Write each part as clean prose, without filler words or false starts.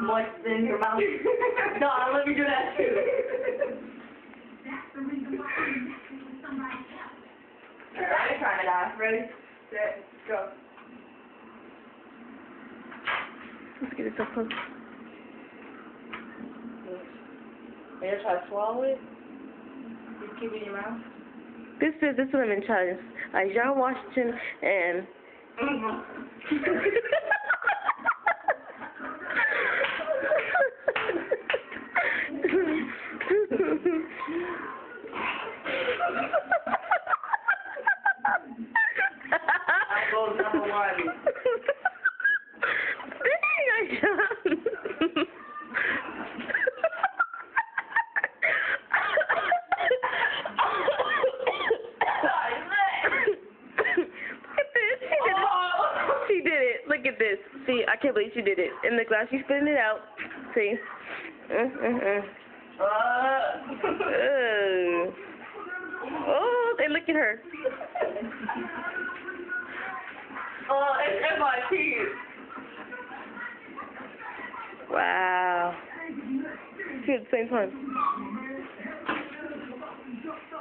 Moist in your mouth. No, let me do that too. I'm trying it out. Ready, set, go. Let's get it so close. Are you trying to swallow it? You keep it in your mouth? This is the swimming challenge. John Washington and Goal number 1. She did it. Look at this. See, I can't believe she did it. In the glass, she's spitting it out. See? Oh, and look at her. Oh, it's in my teeth. Wow. She at the same time.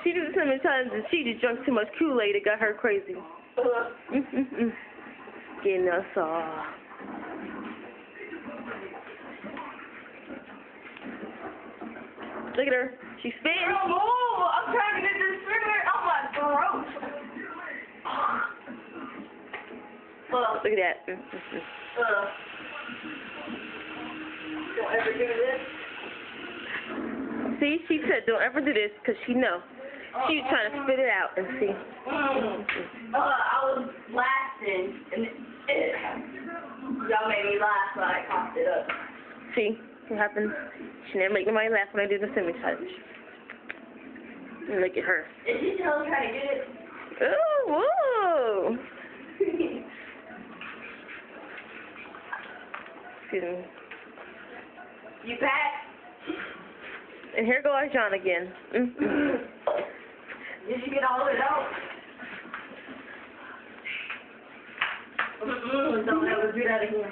She did the swimming challenge and she just drank too much Kool-Aid. It got her crazy. Getting us all. Look at her. She's spitting. Oh, I'm trying to get this sugar out my throat. Look at that. Don't ever do this. See, she said don't ever do this because she know. She was trying to spit it out and see. I was laughing and y'all made me laugh so I coughed it up. See what happens? She never make nobody laugh when I do the swimming challenge. And look at her. Is she still trying to get it? Oh, whoa. Excuse me. You back? And here goes John again. Did you get all of it out? Don't ever do that again.